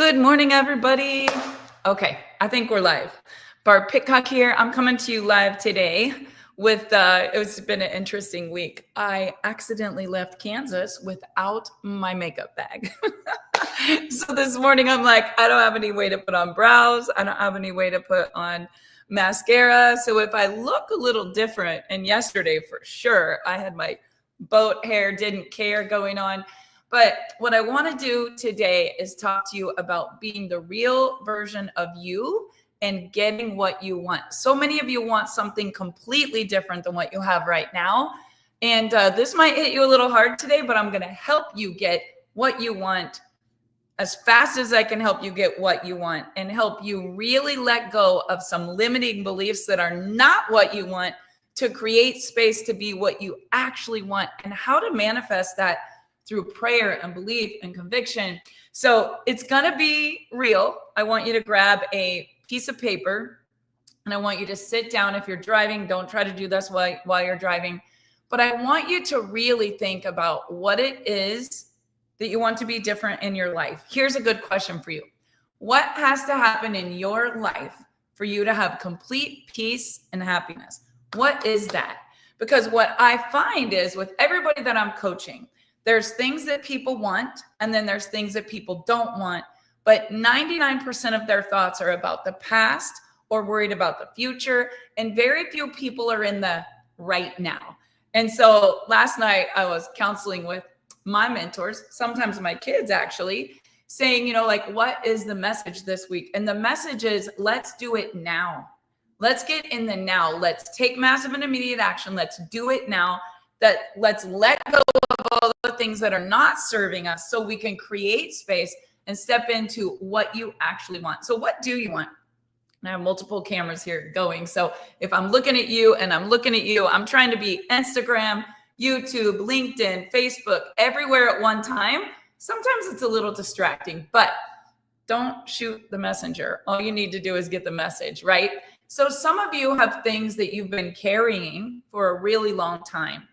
Good morning, everybody. Okay, I think we're live. Barb Pitcock here. I'm coming to you live today with, it's been an interesting week. I accidentally left Kansas without my makeup bag. So this morning I'm like, I don't have any way to put on brows. I don't have any way to put on mascara. So if I look a little different, and yesterday for sure, I had my boat hair, didn't care going on. But what I want to do today is talk to you about being the real version of you and getting what you want. So many of you want something completely different than what you have right now. And this might hit you a little hard today, but I'm going to help you get what you want as fast as I can help you get what you want and help you really let go of some limiting beliefs that are not what you want to create space to be what you actually want and how to manifest that through prayer and belief and conviction. So it's going to be real. I want you to grab a piece of paper and I want you to sit down. If you're driving, don't try to do this while you're driving. But I want you to really think about what it is that you want to be different in your life. Here's a good question for you. What has to happen in your life for you to have complete peace and happiness? What is that? Because what I find is with everybody that I'm coaching, there's things that people want, and then there's things that people don't want. But 99% of their thoughts are about the past or worried about the future. And very few people are in the right now. And so last night I was counseling with my mentors, sometimes my kids actually, saying, what is the message this week? And the message is, let's do it now. Let's get in the now. Let's take massive and immediate action. Let's do it now. Let's let go of all the things that are not serving us so we can create space and step into what you actually want. So what do you want? And I have multiple cameras here going. So if I'm looking at you and I'm looking at you, I'm trying to be Instagram, YouTube, LinkedIn, Facebook, everywhere at one time. Sometimes it's a little distracting, but don't shoot the messenger. All you need to do is get the message, right? So some of you have things that you've been carrying for a really long time.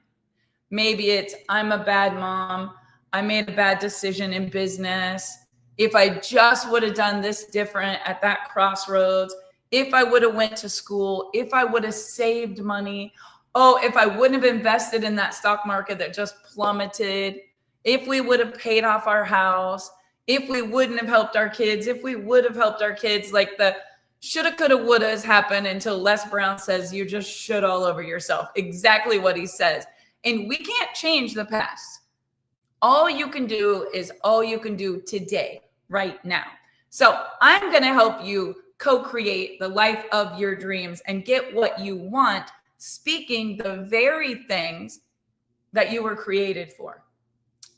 Maybe it's, I'm a bad mom. I made a bad decision in business. If I just would have done this different at that crossroads, if I would have went to school, if I would have saved money, if I wouldn't have invested in that stock market that just plummeted, if we would have paid off our house, if we wouldn't have helped our kids, if we would have helped our kids, like the shoulda, coulda, woulda has happened until Les Brown says you just should all over yourself. Exactly what he says. And we can't change the past. All you can do is all you can do today, right now. So I'm going to help you co-create the life of your dreams and get what you want, speaking the very things that you were created for.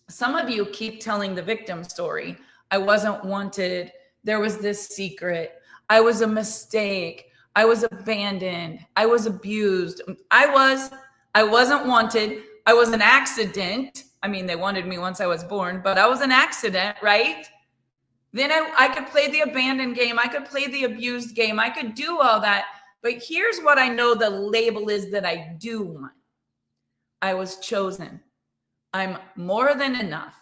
Some of you keep telling the victim story. I wasn't wanted. There was this secret. I was a mistake. I was abandoned. I was abused. I wasn't wanted. I was an accident. I mean, they wanted me once I was born, but I was an accident, right? Then I could play the abandoned game. I could play the abused game. I could do all that. But here's what I know the label is that I do want. I was chosen. I'm more than enough.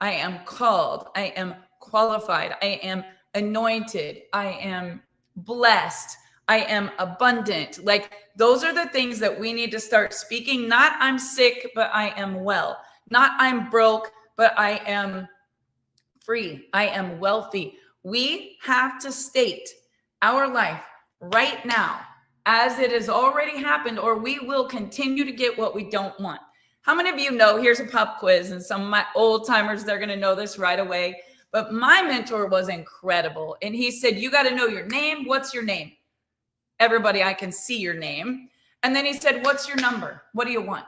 I am called. I am qualified. I am anointed. I am blessed. I am abundant. Like those are the things that we need to start speaking. Not I'm sick, but I am well. Not I'm broke, but I am free. I am wealthy. We have to state our life right now as it has already happened, or we will continue to get what we don't want. How many of you know, here's a pop quiz, and some of my old timers, they're going to know this right away. But my mentor was incredible. And he said, you got to know your name. What's your name? Everybody, I can see your name. And then he said, what's your number? What do you want?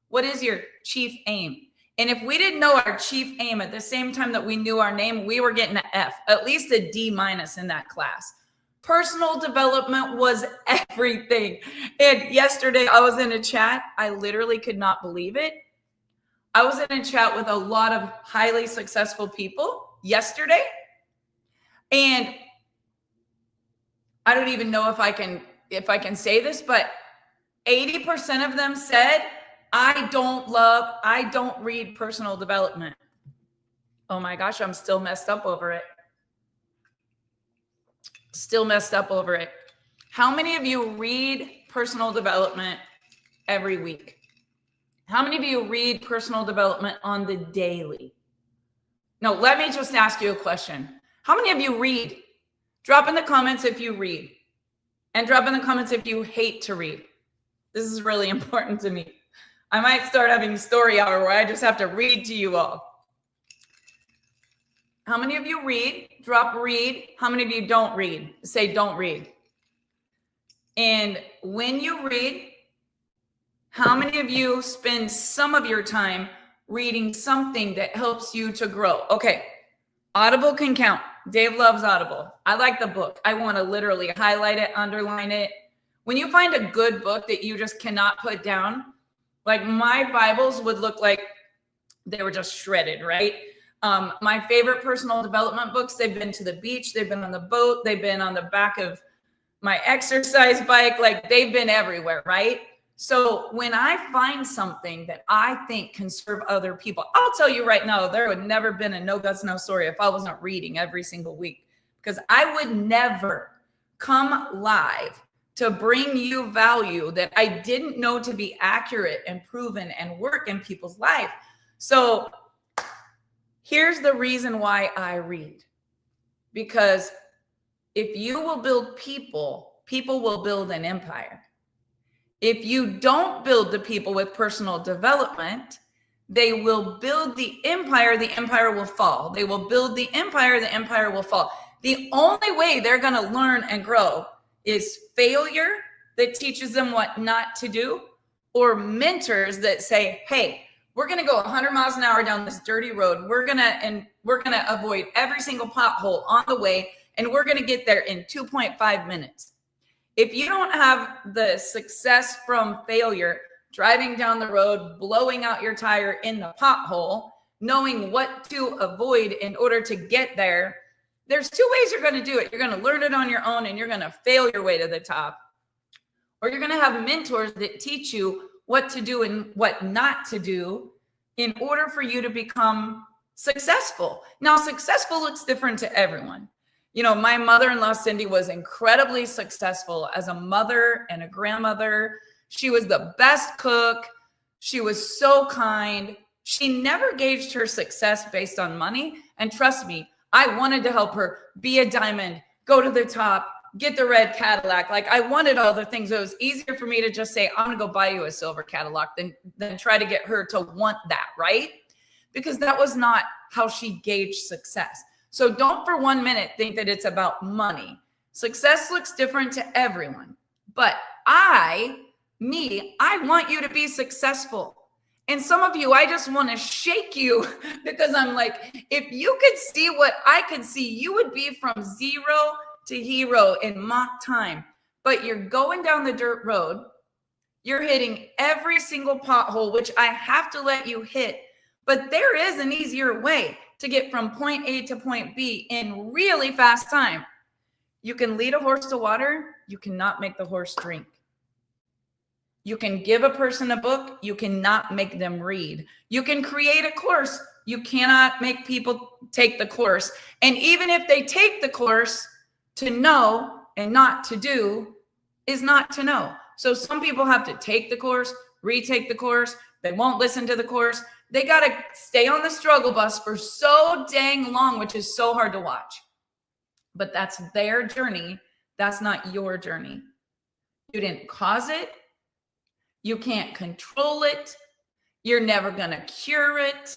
What is your chief aim? And if we didn't know our chief aim at the same time that we knew our name, we were getting an F, at least a D- in that class. Personal development was everything. And yesterday I was in a chat. I literally could not believe it. I was in a chat with a lot of highly successful people yesterday. And I don't even know if I can say this, but 80% of them said, I don't read personal development. Oh my gosh, I'm still messed up over it. Still messed up over it. How many of you read personal development every week? How many of you read personal development on the daily? No, let me just ask you a question. How many of you read? Drop in the comments if you read. And drop in the comments if you hate to read. This is really important to me. I might start having story hour where I just have to read to you all. How many of you read? Drop read. How many of you don't read? Say don't read. And when you read, how many of you spend some of your time reading something that helps you to grow? Okay, Audible can count. Dave loves Audible. I like the book. I want to literally highlight it, underline it. When you find a good book that you just cannot put down, like my Bibles would look like they were just shredded, right? My favorite personal development books, they've been to the beach, they've been on the boat, they've been on the back of my exercise bike, like they've been everywhere, right? So when I find something that I think can serve other people, I'll tell you right now, there would never been a No Guts, No Story if I was not reading every single week, because I would never come live to bring you value that I didn't know to be accurate and proven and work in people's life. So here's the reason why I read, because if you will build people, people will build an empire. If you don't build the people with personal development, they will build the empire will fall. They will build the empire will fall. The only way they're going to learn and grow is failure that teaches them what not to do, or mentors that say, hey, we're going to go 100 miles an hour down this dirty road. We're going to avoid every single pothole on the way, and we're going to get there in 2.5 minutes. If you don't have the success from failure, driving down the road, blowing out your tire in the pothole, knowing what to avoid in order to get there, there's two ways you're going to do it. You're going to learn it on your own and you're going to fail your way to the top. Or you're going to have mentors that teach you what to do and what not to do in order for you to become successful. Now, successful looks different to everyone. You know, my mother-in-law, Cindy, was incredibly successful as a mother and a grandmother. She was the best cook. She was so kind. She never gauged her success based on money. And trust me, I wanted to help her be a diamond, go to the top, get the red Cadillac. Like I wanted all the things. It was easier for me to just say, I'm going to go buy you a silver Cadillac than try to get her to want that, right? Because that was not how she gauged success. So don't for 1 minute think that it's about money. Success looks different to everyone. But I want you to be successful. And some of you, I just want to shake you because I'm like, if you could see what I could see, you would be from zero to hero in Mach time. But you're going down the dirt road. You're hitting every single pothole, which I have to let you hit. But there is an easier way to get from point A to point B in really fast time. You can lead a horse to water. You cannot make the horse drink. You can give a person a book. You cannot make them read. You can create a course. You cannot make people take the course. And even if they take the course, to know and not to do is not to know. So some people have to take the course, retake the course. They won't listen to the course. They got to stay on the struggle bus for so dang long, which is so hard to watch. But that's their journey. That's not your journey. You didn't cause it. You can't control it. You're never going to cure it.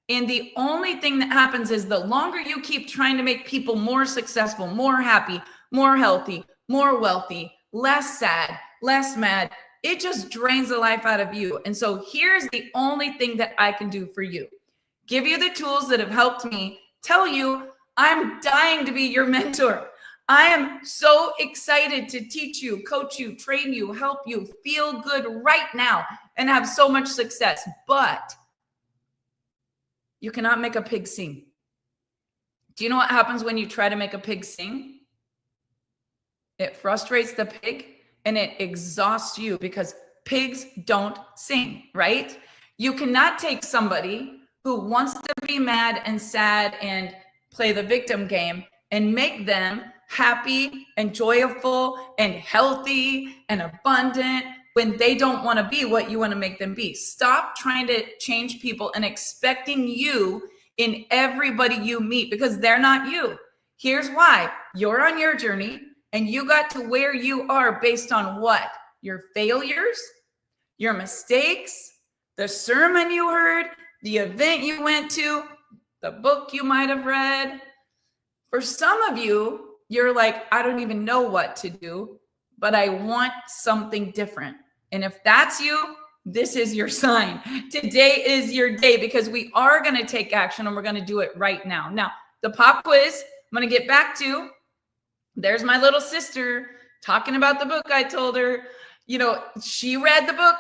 And the only thing that happens is the longer you keep trying to make people more successful, more happy, more healthy, more wealthy, less sad, less mad, it just drains the life out of you. And so here's the only thing that I can do for you. Give you the tools that have helped me, tell you I'm dying to be your mentor. I am so excited to teach you, coach you, train you, help you feel good right now and have so much success. But you cannot make a pig sing. Do you know what happens when you try to make a pig sing? It frustrates the pig and it exhausts you because pigs don't sing, right? You cannot take somebody who wants to be mad and sad and play the victim game and make them happy and joyful and healthy and abundant when they don't want to be what you want to make them be. Stop trying to change people and expecting you in everybody you meet, because they're not you. Here's why. You're on your journey, and you got to where you are based on what? Your failures, your mistakes, the sermon you heard, the event you went to, the book you might have read. For some of you, you're like, I don't even know what to do, but I want something different. And if that's you, this is your sign. Today is your day, because we are going to take action, and we're going to do it right now. Now, the pop quiz, I'm going to get back to. There's my little sister talking about the book I told her. You know, she read the book.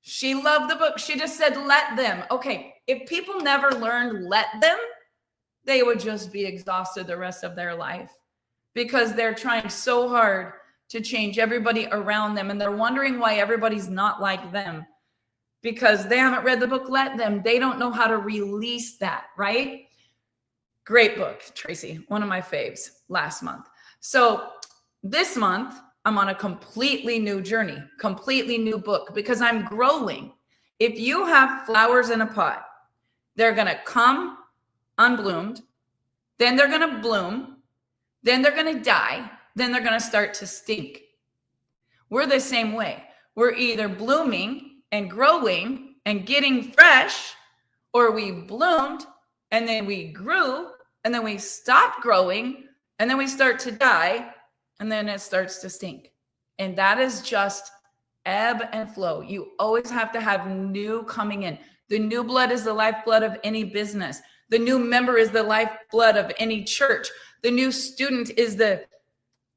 She loved the book. She just said, let them. Okay, if people never learned let them, they would just be exhausted the rest of their life, because they're trying so hard to change everybody around them. And they're wondering why everybody's not like them, because they haven't read the book, Let Them. They don't know how to release that, right? Great book, Tracy. One of my faves last month. So this month, I'm on a completely new journey, completely new book, because I'm growing. If you have flowers in a pot, they're going to come unbloomed, then they're going to bloom, then they're going to die, then they're going to start to stink. We're the same way. We're either blooming and growing and getting fresh, or we bloomed and then we grew and then we stopped growing and then we start to die and then it starts to stink. And that is just ebb and flow. You always have to have new coming in. The new blood is the lifeblood of any business. The new member is the lifeblood of any church. The new student is the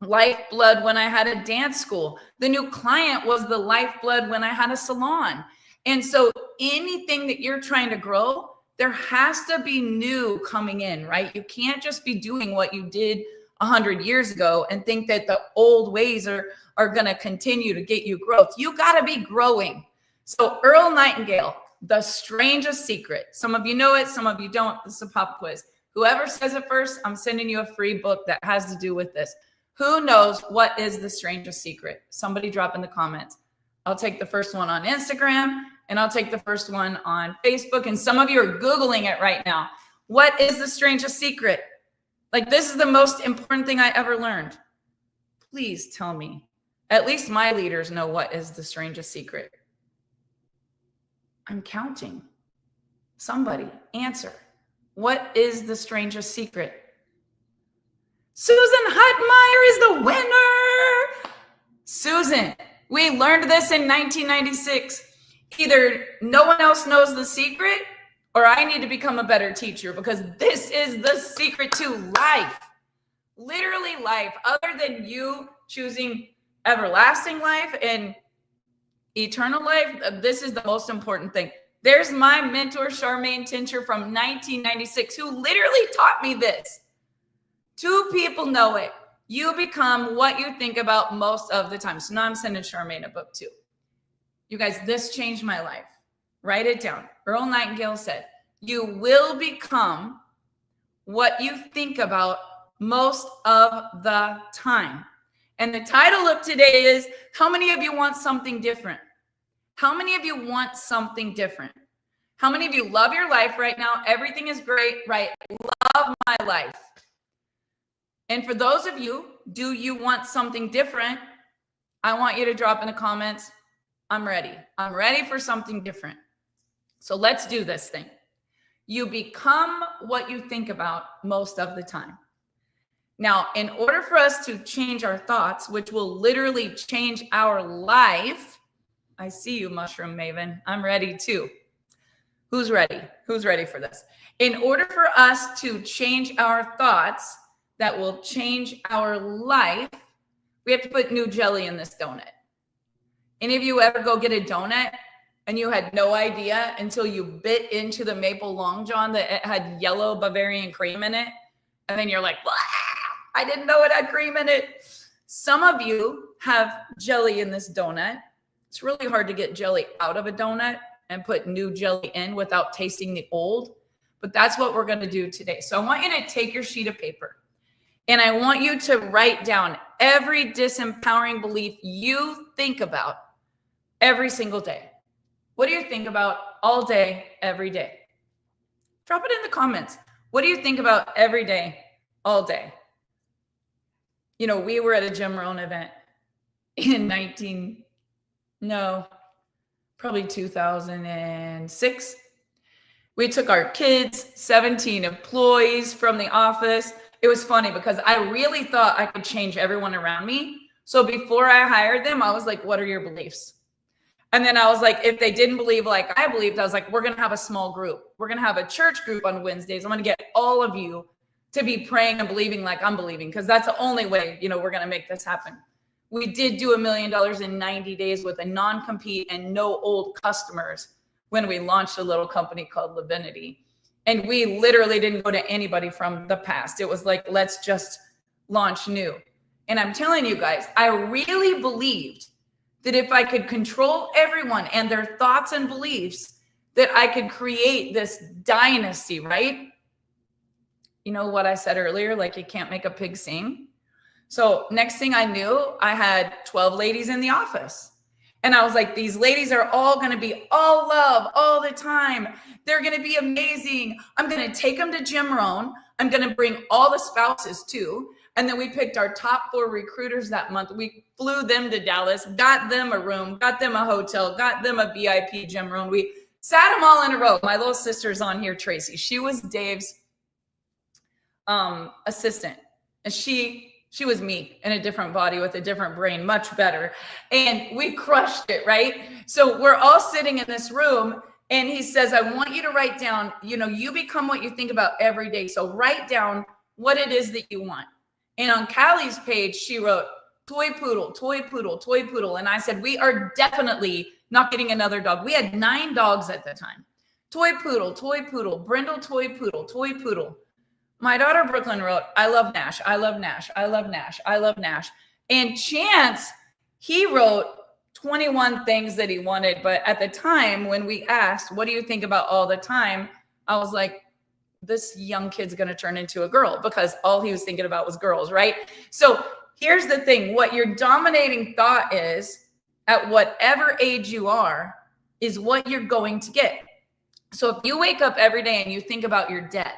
lifeblood when I had a dance school. The new client was the lifeblood when I had a salon. And so anything that you're trying to grow, there has to be new coming in, right? You can't just be doing what you did 100 years ago and think that the old ways are going to continue to get you growth. You got to be growing. So Earl Nightingale, The Strangest Secret. Some of you know it, some of you don't. This is a pop quiz. Whoever says it first, I'm sending you a free book that has to do with this. Who knows what is the strangest secret? Somebody drop in the comments. I'll take the first one on Instagram, and I'll take the first one on Facebook. And some of you are Googling it right now. What is the strangest secret? Like, this is the most important thing I ever learned. Please tell me. At least my leaders know what is the strangest secret. I'm counting. Somebody answer. What is the strangest secret? Susan Hutmeyer is the winner. Susan, we learned this in 1996. Either no one else knows the secret, or I need to become a better teacher, because this is the secret to life. Literally life. Other than you choosing everlasting life and eternal life, this is the most important thing. There's my mentor, Charmaine Tincher from 1996, who literally taught me this. 2 people know it. You become what you think about most of the time. So now I'm sending Charmaine a book too. You guys, this changed my life. Write it down. Earl Nightingale said, you will become what you think about most of the time. And the title of today is, how many of you want something different? How many of you want something different? How many of you love your life right now? Everything is great, right? Love my life. And for those of you, do you want something different? I want you to drop in the comments, I'm ready. I'm ready for something different. So let's do this thing. You become what you think about most of the time. Now, in order for us to change our thoughts, which will literally change our life, I see you, Mushroom Maven. I'm ready too. Who's ready? Who's ready for this? In order for us to change our thoughts that will change our life, we have to put new jelly in this donut. Any of you ever go get a donut and you had no idea until you bit into the maple long john that it had yellow Bavarian cream in it? And then you're like, I didn't know it had cream in it. Some of you have jelly in this donut. It's really hard to get jelly out of a donut and put new jelly in without tasting the old. But that's what we're going to do today. So I want you to take your sheet of paper. And I want you to write down every disempowering belief you think about every single day. What do you think about all day, every day? Drop it in the comments. What do you think about every day, all day? You know, we were at a Jim Rohn event in probably 2006. We took our kids, 17 employees from the office. It was funny because I really thought I could change everyone around me. So before I hired them, I was like, what are your beliefs? And then I was like, if they didn't believe like I believed, I was like, we're going to have a small group. We're going to have a church group on Wednesdays. I'm going to get all of you to be praying and believing like I'm believing, because that's the only way, we're going to make this happen. We did do $1 million in 90 days with a non-compete and no old customers when we launched a little company called Livinity. And we literally didn't go to anybody from the past. It was like, let's just launch new. And I'm telling you guys, I really believed that if I could control everyone and their thoughts and beliefs, that I could create this dynasty, right? You know what I said earlier, like you can't make a pig sing. So next thing I knew, I had 12 ladies in the office. And I was like, these ladies are all going to be all love all the time. They're going to be amazing. I'm going to take them to Jim Rohn. I'm going to bring all the spouses too. And then we picked our top 4 recruiters that month. We flew them to Dallas, got them a room, got them a hotel, got them a VIP Jim Rohn. We sat them all in a row. My little sister's on here, Tracy. She was Dave's assistant. And she was me in a different body with a different brain, much better. And we crushed it, right? So we're all sitting in this room and he says, I want you to write down, you become what you think about every day. So write down what it is that you want. And on Callie's page, she wrote, toy poodle, toy poodle, toy poodle. And I said, we are definitely not getting another dog. We had 9 dogs at the time. Toy poodle, Brindle, toy poodle, toy poodle. My daughter Brooklyn wrote, I love Nash, I love Nash, I love Nash, I love Nash. And Chance, he wrote 21 things that he wanted. But at the time when we asked, what do you think about all the time? I was like, this young kid's going to turn into a girl, because all he was thinking about was girls, right? So here's the thing. What your dominating thought is at whatever age you are is what you're going to get. So if you wake up every day and you think about your debt,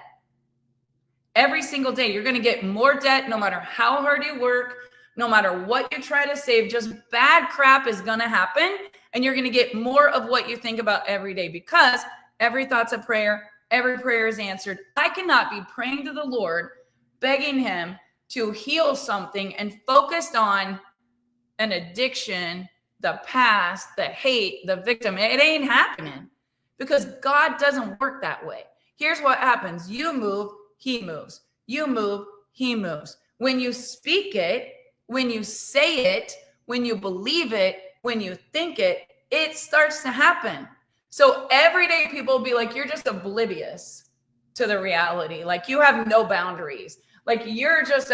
every single day, you're going to get more debt no matter how hard you work, no matter what you try to save. Just bad crap is going to happen. And you're going to get more of what you think about every day, because every thought's a prayer. Every prayer is answered. I cannot be praying to the Lord, begging him to heal something and focused on an addiction, the past, the hate, the victim. It ain't happening, because God doesn't work that way. Here's what happens. You move, he moves. You move, he moves. When you speak it, when you say it, when you believe it, when you think it, it starts to happen. So every day people will be like, you're just oblivious to the reality. Like you have no boundaries. Like you're just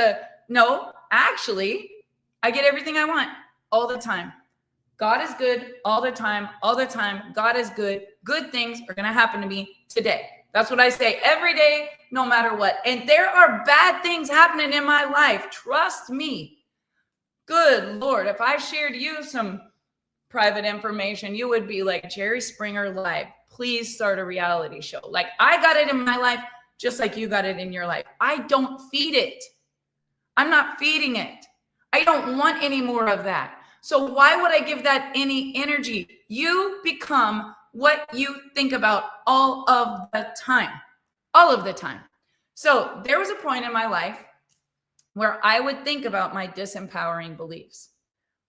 no, actually, I get everything I want all the time. God is good all the time, all the time. God is good. Good things are going to happen to me today. That's what I say every day, no matter what. And there are bad things happening in my life. Trust me. Good Lord. If I shared you some private information, you would be like, Jerry Springer Live, please start a reality show. Like I got it in my life, just like you got it in your life. I don't feed it. I'm not feeding it. I don't want any more of that. So why would I give that any energy? You become what you think about all of the time, all of the time. So there was a point in my life where I would think about my disempowering beliefs.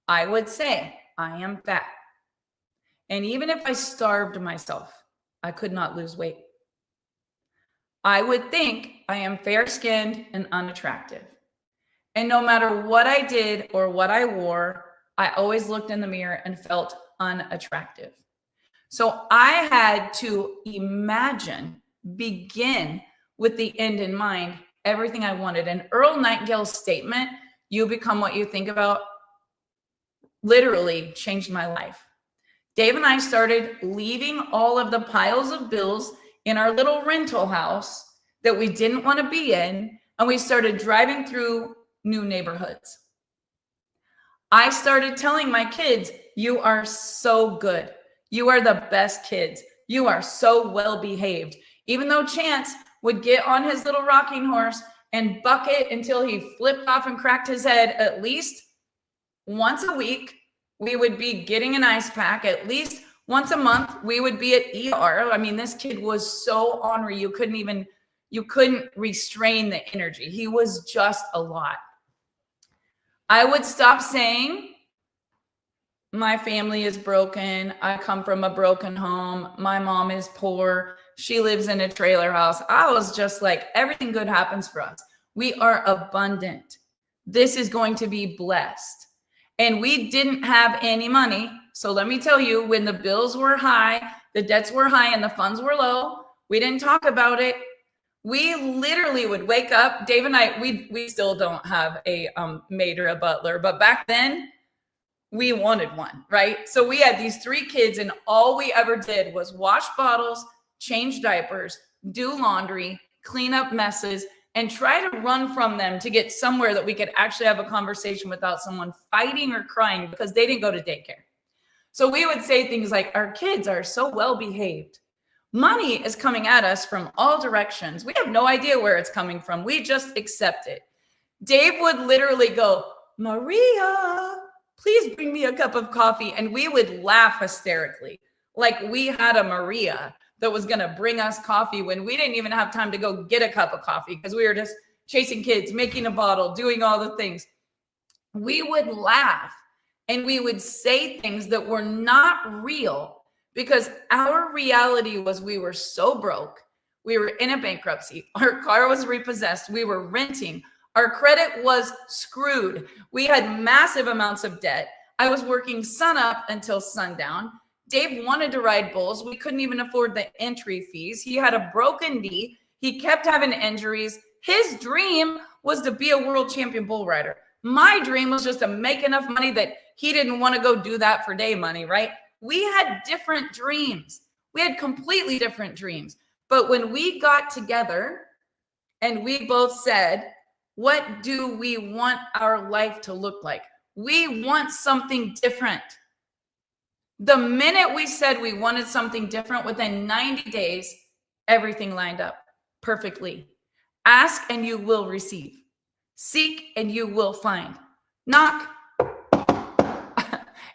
I would say, I am fat. And even if I starved myself, I could not lose weight. I would think I am fair-skinned and unattractive. And no matter what I did or what I wore, I always looked in the mirror and felt unattractive. So I had to begin with the end in mind, everything I wanted. And Earl Nightingale's statement, you become what you think about, literally changed my life. Dave and I started leaving all of the piles of bills in our little rental house that we didn't want to be in. and we started driving through new neighborhoods. I started telling my kids, you are so good. You are the best kids. You are so well behaved. Even though Chance would get on his little rocking horse and bucket until he flipped off and cracked his head, at least once a week, we would be getting an ice pack. At least once a month, we would be at ER. I mean, this kid was so ornery. You couldn't restrain the energy. He was just a lot. I would stop saying, my family is broken. I come from a broken home. My mom is poor. She lives in a trailer house. I was just like, everything good happens for us. We are abundant. This is going to be blessed. And we didn't have any money. So let me tell you, when the bills were high, the debts were high, and the funds were low, we didn't talk about it. We literally would wake up. Dave and I, we still don't have a maid or a butler, but back then we wanted one, right? So we had these 3 kids, and all we ever did was wash bottles, change diapers, do laundry, clean up messes, and try to run from them to get somewhere that we could actually have a conversation without someone fighting or crying because they didn't go to daycare. So we would say things like, our kids are so well behaved. Money is coming at us from all directions. We have no idea where it's coming from. We just accept it. Dave would literally go, Maria, please bring me a cup of coffee. And we would laugh hysterically, like we had a Maria that was going to bring us coffee when we didn't even have time to go get a cup of coffee because we were just chasing kids, making a bottle, doing all the things. We would laugh and we would say things that were not real because our reality was we were so broke. We were in a bankruptcy. Our car was repossessed. We were renting. Our credit was screwed. We had massive amounts of debt. I was working sun up until sundown. Dave wanted to ride bulls. We couldn't even afford the entry fees. He had a broken knee. He kept having injuries. His dream was to be a world champion bull rider. My dream was just to make enough money that he didn't want to go do that for day money, right? We had different dreams. We had completely different dreams. But when we got together and we both said, what do we want our life to look like? We want something different. The minute we said we wanted something different, within 90 days, everything lined up perfectly. Ask and you will receive. Seek and you will find. Knock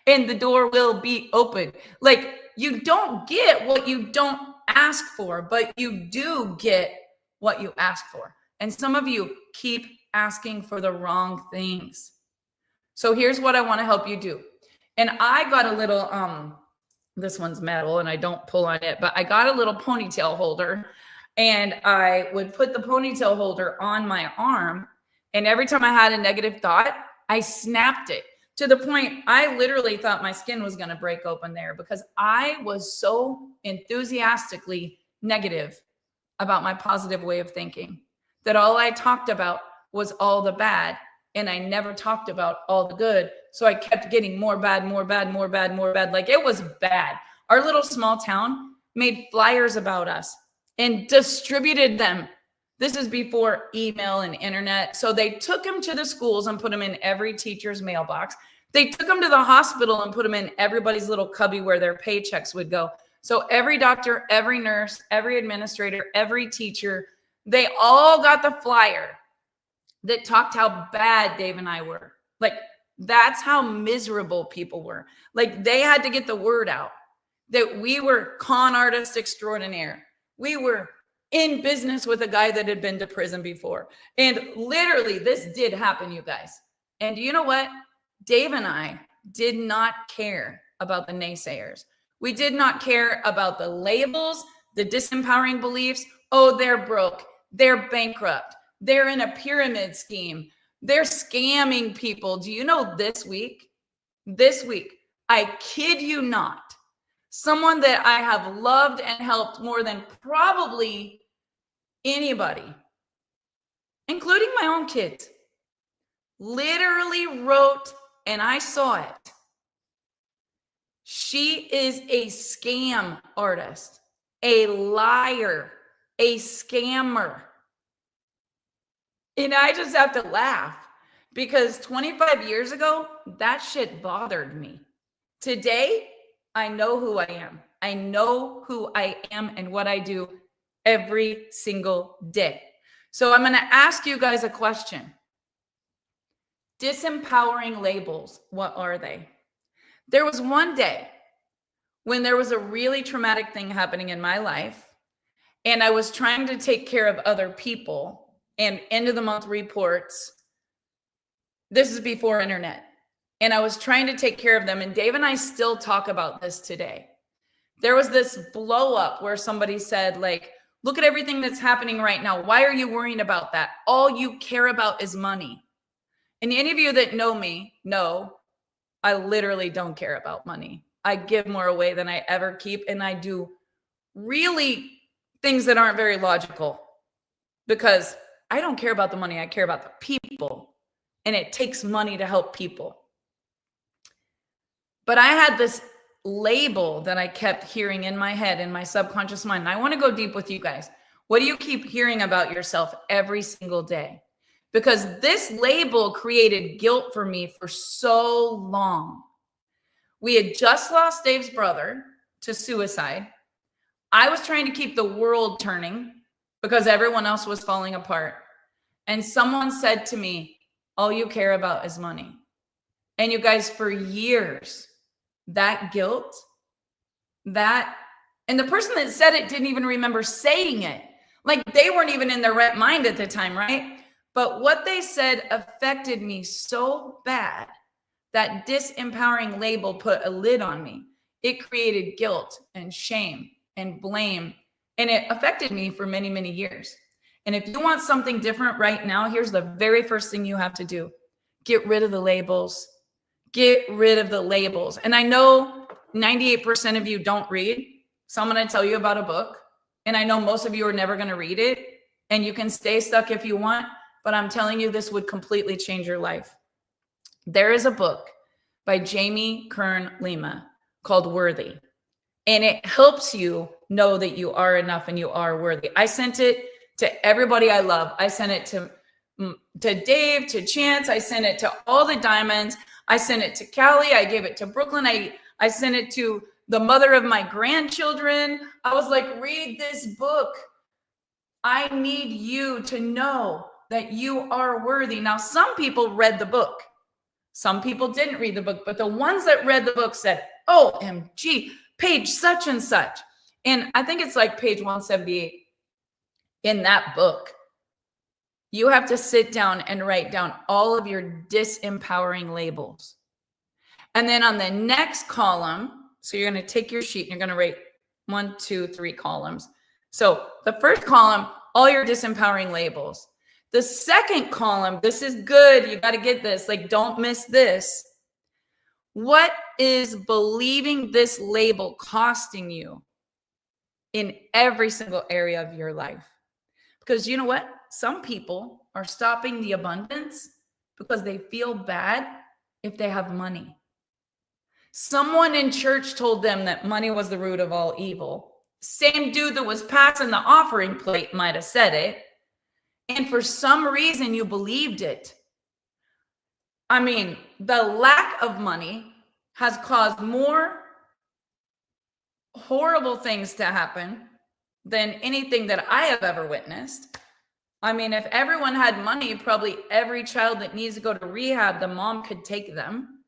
and the door will be open. Like, you don't get what you don't ask for, but you do get what you ask for. And some of you keep asking for the wrong things. So here's what I want to help you do. And I got a little, this one's metal and I don't pull on it, but I got a little ponytail holder and I would put the ponytail holder on my arm. And every time I had a negative thought, I snapped it to the point I literally thought my skin was going to break open there because I was so enthusiastically negative about my positive way of thinking that all I talked about was all the bad. And I never talked about all the good. So I kept getting more bad, more bad, more bad, more bad. Like, it was bad. Our little small town made flyers about us and distributed them. This is before email and internet. So they took them to the schools and put them in every teacher's mailbox. They took them to the hospital and put them in everybody's little cubby where their paychecks would go. So every doctor, every nurse, every administrator, every teacher, they all got the flyer that talked how bad Dave and I were. Like, that's how miserable people were. Like, they had to get the word out that we were con artists extraordinaire. We were in business with a guy that had been to prison before. And literally, this did happen, you guys. And you know what? Dave and I did not care about the naysayers. We did not care about the labels, the disempowering beliefs. Oh, they're broke. They're bankrupt. They're in a pyramid scheme. They're scamming people. Do you know this week, I kid you not, someone that I have loved and helped more than probably anybody, including my own kids, literally wrote, and I saw it. She is a scam artist, a liar, a scammer. And I just have to laugh because 25 years ago, that shit bothered me. Today, I know who I am. I know who I am and what I do every single day. So I'm going to ask you guys a question. Disempowering labels, what are they? There was one day when there was a really traumatic thing happening in my life, and I was trying to take care of other people and end of the month reports. This is before internet. And I was trying to take care of them. And Dave and I still talk about this today. There was this blow up where somebody said, like, look at everything that's happening right now. Why are you worrying about that? All you care about is money. And any of you that know me know I literally don't care about money. I give more away than I ever keep. And I do really things that aren't very logical because I don't care about the money. I care about the people. And it takes money to help people. But I had this label that I kept hearing in my head, in my subconscious mind. And I want to go deep with you guys. What do you keep hearing about yourself every single day? Because this label created guilt for me for so long. We had just lost Dave's brother to suicide. I was trying to keep the world turning because everyone else was falling apart. And someone said to me, all you care about is money. And you guys, for years, that guilt, and the person that said it didn't even remember saying it. Like they weren't even in their right mind at the time, right? But what they said affected me so bad that disempowering label put a lid on me. It created guilt and shame and blame, and it affected me for many, many years. And if you want something different right now, here's the very first thing you have to do. Get rid of the labels. Get rid of the labels. And I know 98% of you don't read, so I'm going to tell you about a book. And I know most of you are never going to read it, and you can stay stuck if you want, but I'm telling you this would completely change your life. There is a book by Jamie Kern Lima called Worthy, and it helps you know that you are enough and you are worthy. I sent it to everybody I love. I sent it to Dave, to Chance. I sent it to all the diamonds. I sent it to Callie. I gave it to Brooklyn. I sent it to the mother of my grandchildren. I was like, read this book. I need you to know that you are worthy. Now, some people read the book. Some people didn't read the book, but the ones that read the book said, OMG, page such and such. And I think it's like page 178 in that book. You have to sit down and write down all of your disempowering labels. And then on the next column, so you're going to take your sheet and you're going to write 1, 2, 3 columns. So the first column, all your disempowering labels. The second column, this is good. You got to get this. Like, don't miss this. What is believing this label costing you in every single area of your life? Because you know what? Some people are stopping the abundance because they feel bad if they have money. Someone in church told them that money was the root of all evil. Same dude that was passing the offering plate might have said it. And for some reason, you believed it. I mean, the lack of money has caused more horrible things to happen than anything that I have ever witnessed. I mean, if everyone had money, probably every child that needs to go to rehab, the mom could take them.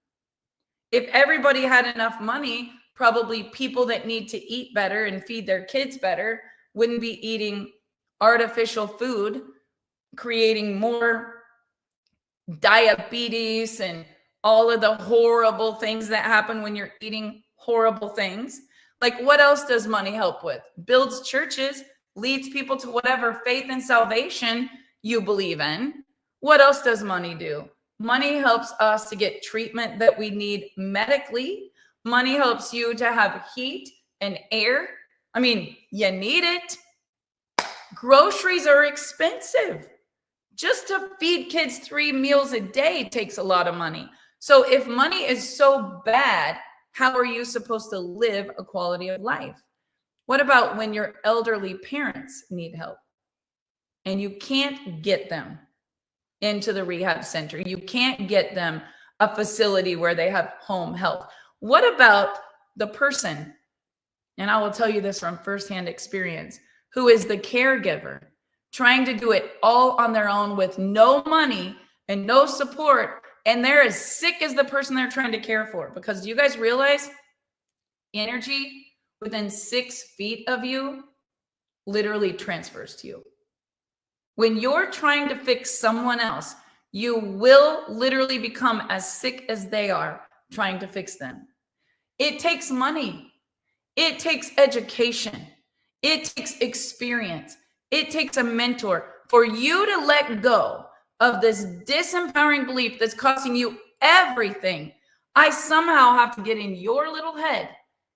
If everybody had enough money, probably people that need to eat better and feed their kids better wouldn't be eating artificial food, creating more diabetes and all of the horrible things that happen when you're eating horrible things. Like, what else does money help with? Builds churches, leads people to whatever faith and salvation you believe in. What else does money do? Money helps us to get treatment that we need medically. Money helps you to have heat and air. I mean, you need it. Groceries are expensive. Just to feed kids 3 meals a day takes a lot of money. So if money is so bad, how are you supposed to live a quality of life? What about when your elderly parents need help and you can't get them? into the rehab center. You can't get them a facility where they have home health. What about the person, and I will tell you this from firsthand experience, who is the caregiver, trying to do it all on their own with no money and no support, and they're as sick as the person they're trying to care for? Because do you guys realize energy within 6 feet of you literally transfers to you? When you're trying to fix someone else, you will literally become as sick as they are trying to fix them. It takes money. It takes education. It takes experience. It takes a mentor for you to let go of this disempowering belief that's costing you everything. I somehow have to get in your little head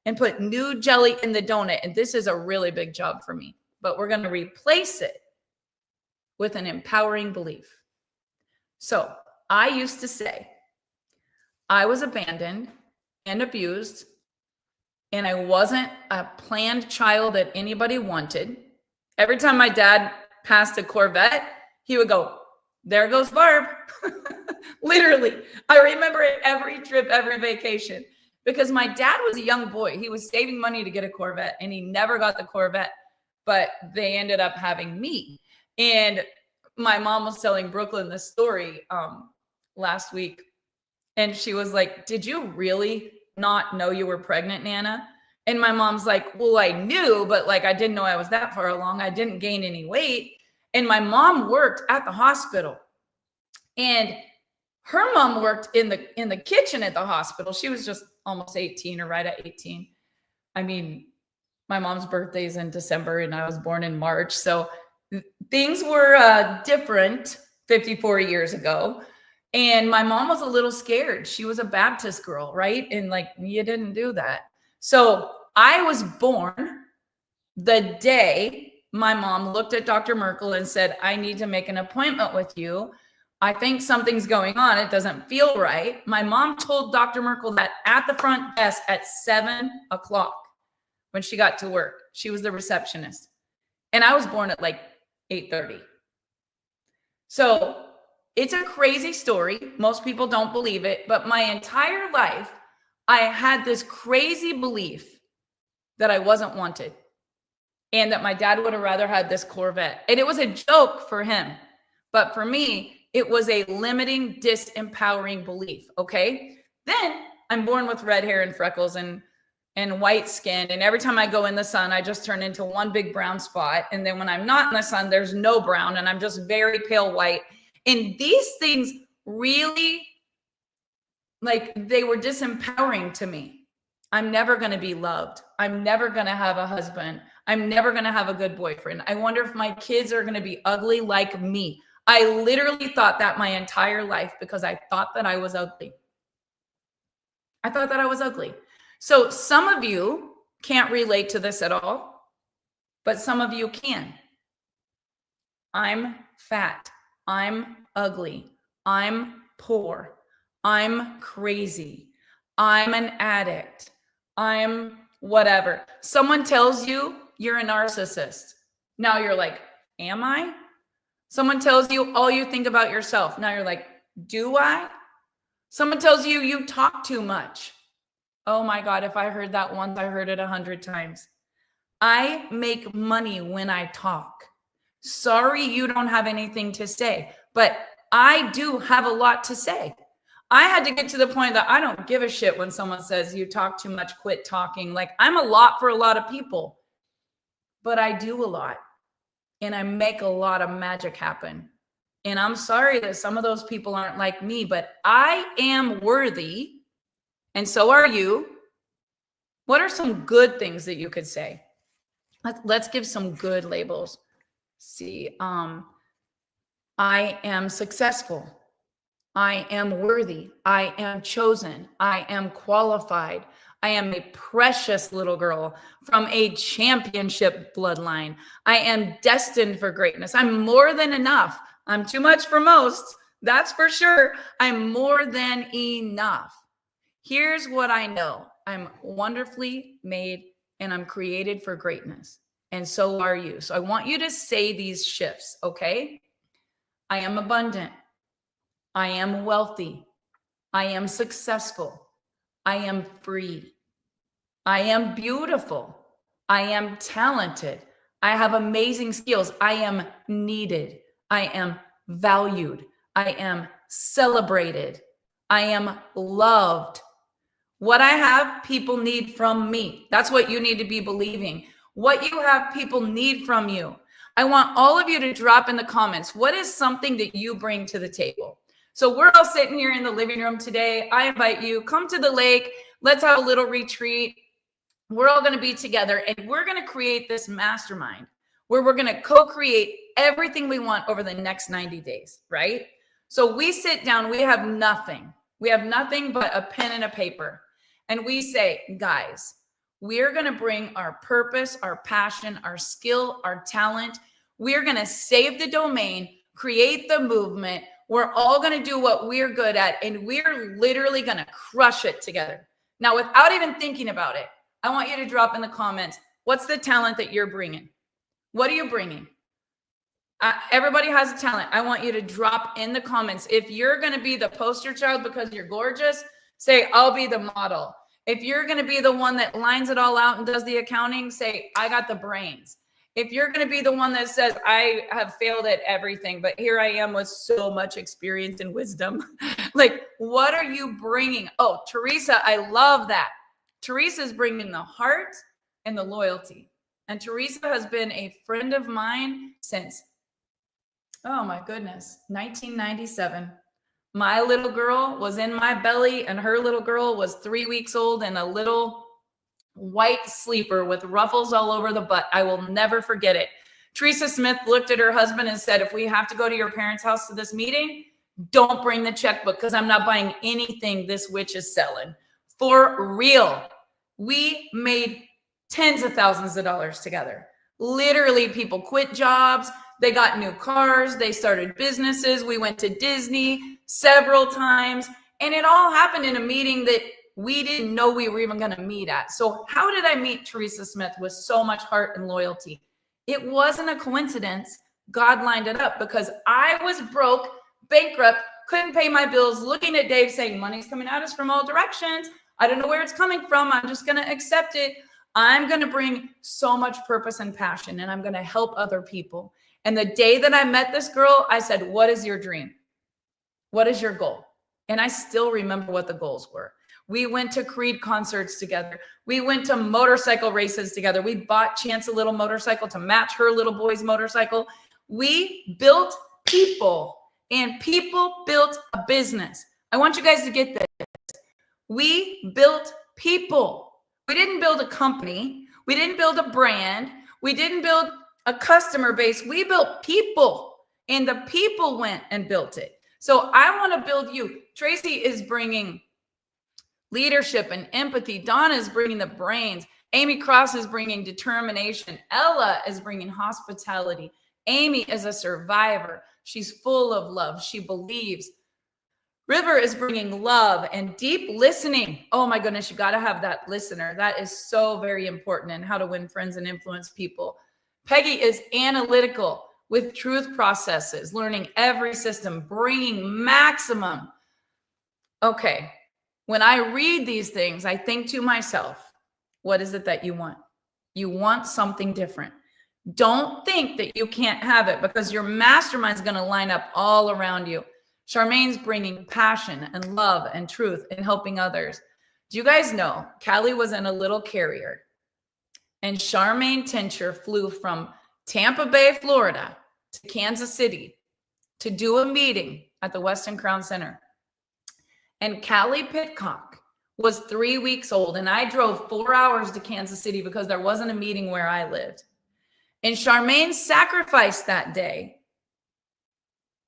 and put new jelly in the donut. And this is a really big job for me, but we're going to replace it with an empowering belief. So I used to say I was abandoned and abused, and I wasn't a planned child that anybody wanted. Every time my dad passed a Corvette, he would go, "There goes Barb." Literally. I remember it every trip, every vacation, because my dad was a young boy. He was saving money to get a Corvette, and he never got the Corvette, but they ended up having me. And my mom was telling Brooklyn this story last week, and she was like, "Did you really not know you were pregnant, Nana?" And my mom's like, "Well, I knew, but like I didn't know I was that far along. I didn't gain any weight." And my mom worked at the hospital, and her mom worked in the kitchen at the hospital. She was just almost 18 or right at 18. I mean, my mom's birthday is in December and I was born in March. So things were different 54 years ago. And my mom was a little scared. She was a Baptist girl, right? And like, you didn't do that. So I was born the day my mom looked at Dr. Merkel and said, "I need to make an appointment with you. I think something's going on. It doesn't feel right." My mom told Dr. Merkel that at the front desk at 7:00 when she got to work. She was the receptionist. And I was born at like 8:30. So it's a crazy story. Most people don't believe it, but my entire life, I had this crazy belief that I wasn't wanted and that my dad would have rather had this Corvette. And it was a joke for him. But for me, it was a limiting, disempowering belief. Okay. Then I'm born with red hair and freckles and white skin. And every time I go in the sun, I just turn into one big brown spot. And then when I'm not in the sun, there's no brown and I'm just very pale white. And these things really, like, they were disempowering to me. I'm never going to be loved. I'm never going to have a husband. I'm never going to have a good boyfriend. I wonder if my kids are going to be ugly like me. I literally thought that my entire life because I thought that I was ugly. I thought that I was ugly. So some of you can't relate to this at all, but some of you can. I'm fat. I'm ugly. I'm poor. I'm crazy. I'm an addict. I'm whatever. Someone tells you you're a narcissist. Now you're like, am I? Someone tells you all you think about yourself. Now you're like, do I? Someone tells you you talk too much. Oh my God, if I heard that once, I heard it 100 times. I make money when I talk. Sorry, you don't have anything to say, but I do have a lot to say. I had to get to the point that I don't give a shit when someone says you talk too much, quit talking. Like, I'm a lot for a lot of people, but I do a lot and I make a lot of magic happen. And I'm sorry that some of those people aren't like me, but I am worthy. And so are you. What are some good things that you could say? Let's give some good labels. See, I am successful. I am worthy. I am chosen. I am qualified. I am a precious little girl from a championship bloodline. I am destined for greatness. I'm more than enough. I'm too much for most. That's for sure. I'm more than enough. Here's what I know. I'm wonderfully made and I'm created for greatness. And so are you. So I want you to say these shifts, okay? I am abundant. I am wealthy. I am successful. I am free. I am beautiful. I am talented. I have amazing skills. I am needed. I am valued. I am celebrated. I am loved. What I have, people need from me. That's what you need to be believing. What you have, people need from you. I want all of you to drop in the comments, what is something that you bring to the table? So we're all sitting here in the living room today. I invite you, come to the lake. Let's have a little retreat. We're all going to be together and we're going to create this mastermind where we're going to co-create everything we want over the next 90 days, right? So we sit down, we have nothing. We have nothing but a pen and a paper. And we say, guys, we're going to bring our purpose, our passion, our skill, our talent. We're going to save the domain, create the movement. We're all going to do what we're good at, and we're literally going to crush it together. Now, without even thinking about it, I want you to drop in the comments, what's the talent that you're bringing? What are you bringing? Everybody has a talent. I want you to drop in the comments. If you're going to be the poster child because you're gorgeous, say, I'll be the model. If you're going to be the one that lines it all out and does the accounting, say, I got the brains. If you're going to be the one that says, I have failed at everything, but here I am with so much experience and wisdom. Like, what are you bringing? Oh, Teresa, I love that. Teresa's bringing the heart and the loyalty. And Teresa has been a friend of mine since, oh my goodness, 1997. My little girl was in my belly and her little girl was 3 weeks old and a little white sleeper with ruffles all over the butt. I will never forget it. Teresa Smith looked at her husband and said, if we have to go to your parents' house to this meeting, don't bring the checkbook because I'm not buying anything this witch is selling. For real. We made tens of thousands of dollars together. Literally, people quit jobs. They got new cars. They started businesses. We went to Disney several times. And it all happened in a meeting that we didn't know we were even going to meet at. So how did I meet Teresa Smith with so much heart and loyalty? It wasn't a coincidence. God lined it up because I was broke, bankrupt, couldn't pay my bills, looking at Dave saying, money's coming at us from all directions. I don't know where it's coming from. I'm just going to accept it. I'm going to bring so much purpose and passion, and I'm going to help other people. And the day that I met this girl, I said, what is your dream? What is your goal? And I still remember what the goals were. We went to Creed concerts together. We went to motorcycle races together. We bought Chance a little motorcycle to match her little boy's motorcycle. We built people, and people built a business. I want you guys to get this. We built people. We didn't build a company. We didn't build a brand. We didn't build a customer base. We built people, and the people went and built it. So I want to build you. Tracy is bringing leadership and empathy. Donna is bringing the brains. Amy Cross is bringing determination. Ella is bringing hospitality. Amy is a survivor. She's full of love. She believes. River is bringing love and deep listening. Oh my goodness, you got to have that listener. That is so very important in how to win friends and influence people. Peggy is analytical with truth processes, learning every system, bringing maximum. Okay, when I read these things, I think to myself, what is it that you want? You want something different. Don't think that you can't have it because your mastermind is going to line up all around you. Charmaine's bringing passion and love and truth and helping others. Do you guys know Callie was in a little carrier and Charmaine Tincher flew from Tampa Bay, Florida to Kansas City to do a meeting at the Westin Crown Center. And Callie Pitcock was 3 weeks old and I drove 4 hours to Kansas City because there wasn't a meeting where I lived. And Charmaine sacrificed that day.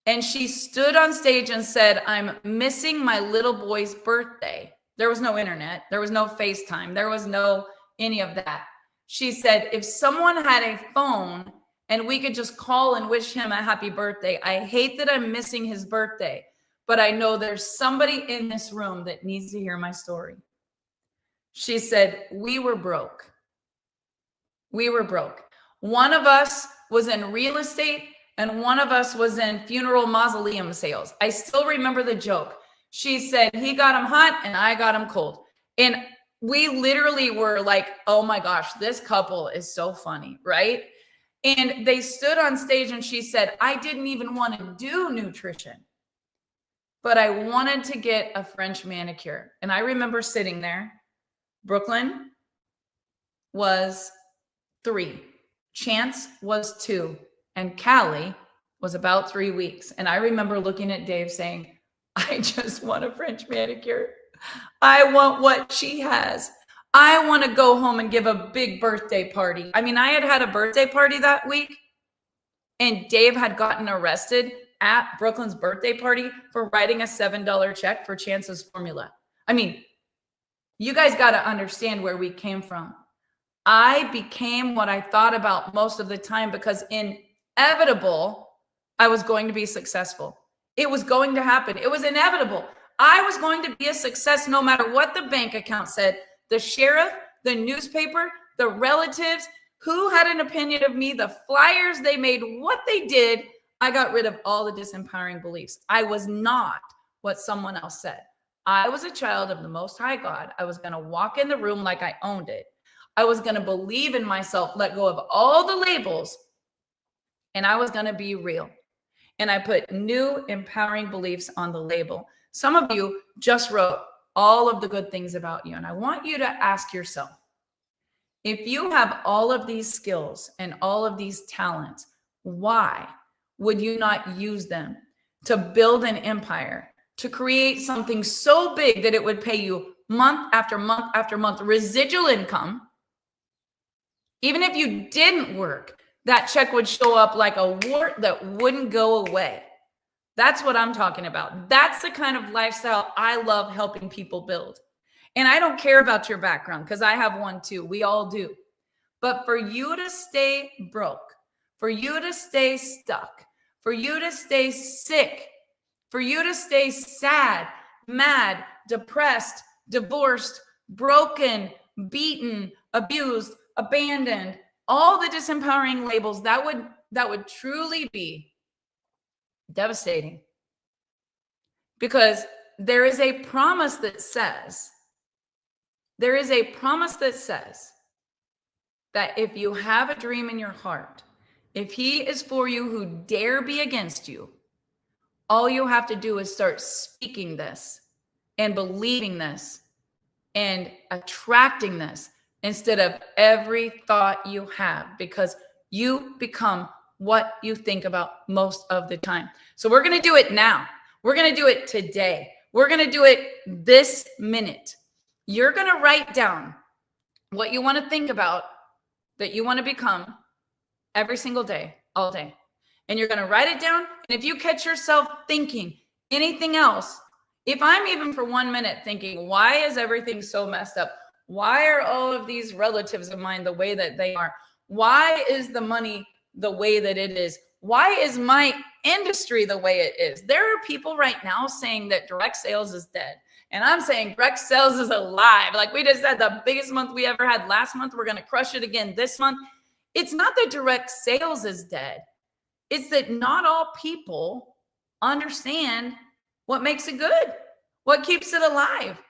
And she stood on stage and said, I'm missing my little boy's birthday. There was no internet. There was no FaceTime. There was no any of that. She said, if someone had a phone and we could just call and wish him a happy birthday. I hate that I'm missing his birthday, but I know there's somebody in this room that needs to hear my story. She said, we were broke. We were broke. One of us was in real estate and one of us was in funeral mausoleum sales. I still remember the joke. She said, he got him hot and I got him cold. And we literally were like, oh my gosh, this couple is so funny, right? And they stood on stage and she said, I didn't even want to do nutrition, but I wanted to get a French manicure. And I remember sitting there. Brooklyn was 3. Chance was 2. And Callie was about 3 weeks. And I remember looking at Dave saying, I just want a French manicure. I want what she has. I want to go home and give a big birthday party. I mean, I had a birthday party that week, and Dave had gotten arrested at Brooklyn's birthday party for writing a $7 check for Chance's formula. I mean, you guys got to understand where we came from. I became what I thought about most of the time because inevitable, I was going to be successful. It was going to happen. It was inevitable. I was going to be a success no matter what the bank account said, the sheriff, the newspaper, the relatives, who had an opinion of me, the flyers they made, what they did. I got rid of all the disempowering beliefs. I was not what someone else said. I was a child of the Most High God. I was going to walk in the room like I owned it. I was going to believe in myself, let go of all the labels, and I was going to be real. And I put new empowering beliefs on the label. Some of you just wrote all of the good things about you. And I want you to ask yourself, if you have all of these skills and all of these talents, why would you not use them to build an empire, to create something so big that it would pay you month after month after month residual income? Even if you didn't work, that check would show up like a wart that wouldn't go away. That's what I'm talking about. That's the kind of lifestyle I love helping people build. And I don't care about your background because I have one too. We all do. But for you to stay broke, for you to stay stuck, for you to stay sick, for you to stay sad, mad, depressed, divorced, broken, beaten, abused, abandoned, all the disempowering labels, that would truly be devastating. Because there is a promise that says that if you have a dream in your heart, if he is for you, who dare be against you, all you have to do is start speaking this and believing this and attracting this instead of every thought you have, because you become what you think about most of the time. So we're going to do it now. We're going to do it today. We're going to do it this minute. You're going to write down what you want to think about that you want to become every single day, all day. And you're going to write it down. And if you catch yourself thinking anything else, if I'm even for 1 minute thinking, why is everything so messed up? Why are all of these relatives of mine the way that they are? Why is the money the way that it is? Why is my industry the way it is? There are people right now saying that direct sales is dead. And I'm saying direct sales is alive. Like we just had the biggest month we ever had last month. We're going to crush it again this month. It's not that direct sales is dead. It's that not all people understand what makes it good, what keeps it alive.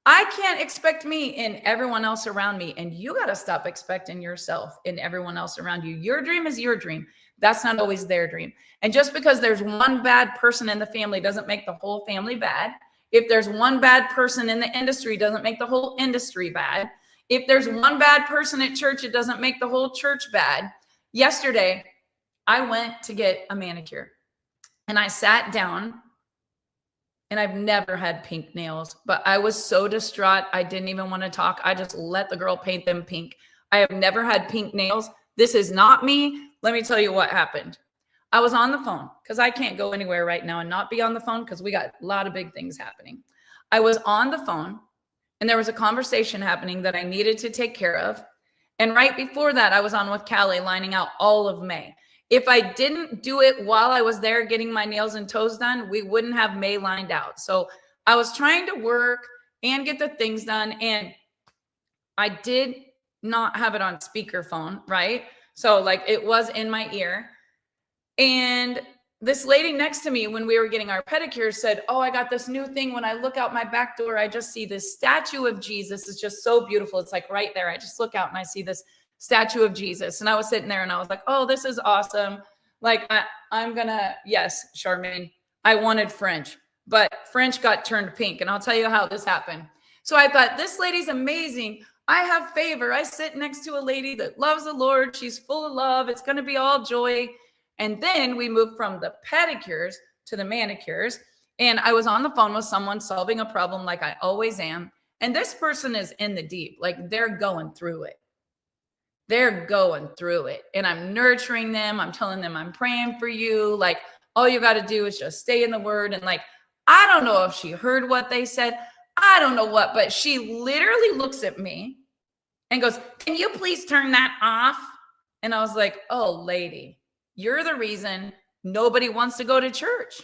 I can't expect me and everyone else around me. And you got to stop expecting yourself and everyone else around you. Your dream is your dream. That's not always their dream. And just because there's one bad person in the family doesn't make the whole family bad. If there's one bad person in the industry, doesn't make the whole industry bad. If there's one bad person at church, it doesn't make the whole church bad. Yesterday, I went to get a manicure and I sat down, and I've never had pink nails, but I was so distraught. I didn't even want to talk. I just let the girl paint them pink. I have never had pink nails. This is not me. Let me tell you what happened. I was on the phone because I can't go anywhere right now and not be on the phone because we got a lot of big things happening. I was on the phone and there was a conversation happening that I needed to take care of. And right before that, I was on with Callie lining out all of May. If I didn't do it while I was there getting my nails and toes done, we wouldn't have May lined out. So I was trying to work and get the things done. And I did not have it on speakerphone, right? So like it was in my ear. And this lady next to me, when we were getting our pedicure, said, oh, I got this new thing. When I look out my back door, I just see this statue of Jesus. It's just so beautiful. It's like right there. I just look out and I see this statue of Jesus. And I was sitting there and I was like, oh, this is awesome. Like, I'm going to, yes, Charmaine, I wanted French, but French got turned pink. And I'll tell you how this happened. So I thought, this lady's amazing. I have favor. I sit next to a lady that loves the Lord. She's full of love. It's going to be all joy. And then we moved from the pedicures to the manicures. And I was on the phone with someone solving a problem like I always am. And this person is in the deep, like they're going through it. They're going through it. And I'm nurturing them. I'm telling them I'm praying for you. Like, all you got to do is just stay in the word. And like, I don't know if she heard what they said. I don't know what, but she literally looks at me and goes, can you please turn that off? And I was like, oh, lady, you're the reason nobody wants to go to church,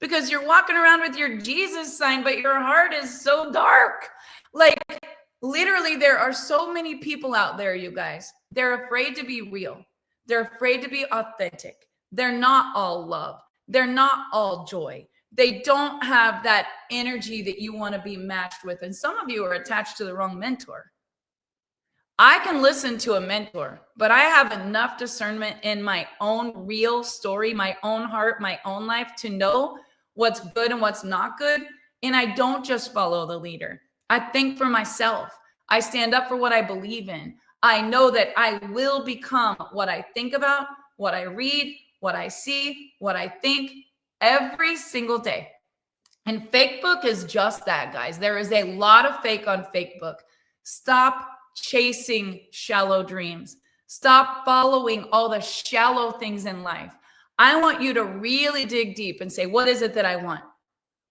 because you're walking around with your Jesus sign, but your heart is so dark. Like, literally, there are so many people out there, you guys. They're afraid to be real. They're afraid to be authentic. They're not all love. They're not all joy. They don't have that energy that you want to be matched with. And some of you are attached to the wrong mentor. I can listen to a mentor, but I have enough discernment in my own real story, my own heart, my own life to know what's good and what's not good. And I don't just follow the leader. I think for myself. I stand up for what I believe in. I know that I will become what I think about, what I read, what I see, what I think every single day. And Fakebook is just that, guys. There is a lot of fake on Fakebook. Stop chasing shallow dreams. Stop following all the shallow things in life. I want you to really dig deep and say, what is it that I want?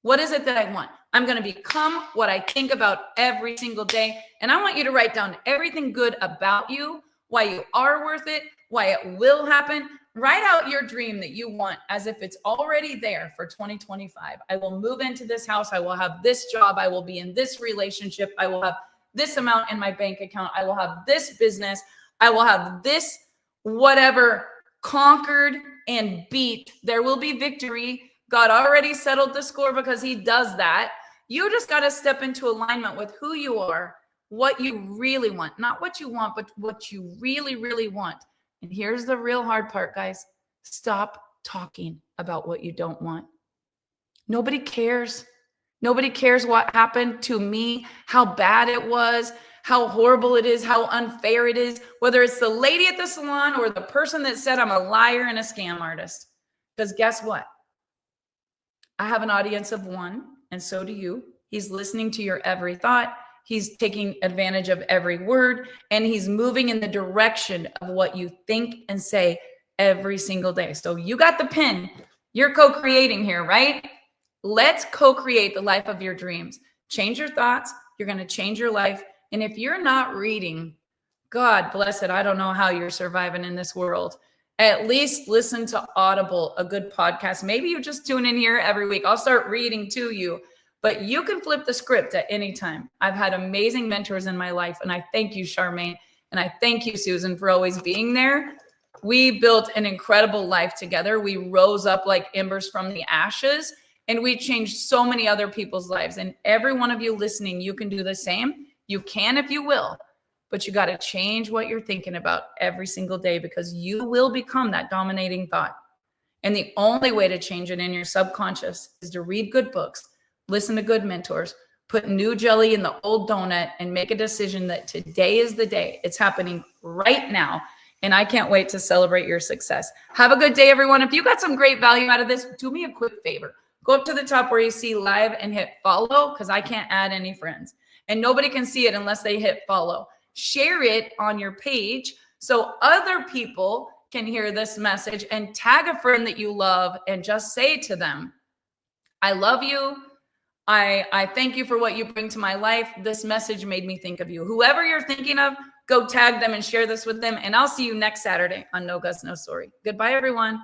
What is it that I want? I'm going to become what I think about every single day. And I want you to write down everything good about you, why you are worth it, why it will happen. Write out your dream that you want as if it's already there for 2025. I will move into this house. I will have this job. I will be in this relationship. I will have this amount in my bank account. I will have this business. I will have this whatever conquered and beat. There will be victory. God already settled the score because he does that. You just got to step into alignment with who you are, what you really want, not what you want, but what you really, really want. And here's the real hard part, guys. Stop talking about what you don't want. Nobody cares. Nobody cares what happened to me, how bad it was, how horrible it is, how unfair it is, whether it's the lady at the salon or the person that said I'm a liar and a scam artist. Because guess what? I have an audience of one, and so do you. He's listening to your every thought. He's taking advantage of every word, and he's moving in the direction of what you think and say every single day. So you got the pen. You're co-creating here, right? Let's co-create the life of your dreams. Change your thoughts. You're going to change your life. And if you're not reading, God bless it, I don't know how you're surviving in this world. At least listen to Audible, a good podcast. Maybe you just tune in here every week. I'll start reading to you, but you can flip the script at any time. I've had amazing mentors in my life, and I thank you, Charmaine, and I thank you, Susan, for always being there. We built an incredible life together. We rose up like embers from the ashes, and we changed so many other people's lives. And every one of you listening, you can do the same. You can if you will. But you got to change what you're thinking about every single day, because you will become that dominating thought. And the only way to change it in your subconscious is to read good books, listen to good mentors, put new jelly in the old donut, and make a decision that today is the day. It's happening right now. And I can't wait to celebrate your success. Have a good day, everyone. If you got some great value out of this, do me a quick favor. Go up to the top where you see live and hit follow, because I can't add any friends. And nobody can see it unless they hit follow. Share it on your page so other people can hear this message, and tag a friend that you love and just say to them, I love you. I thank you for what you bring to my life. This message made me think of you. Whoever you're thinking of, go tag them and share this with them. And I'll see you next Saturday on No Guts, No Story. Goodbye, everyone.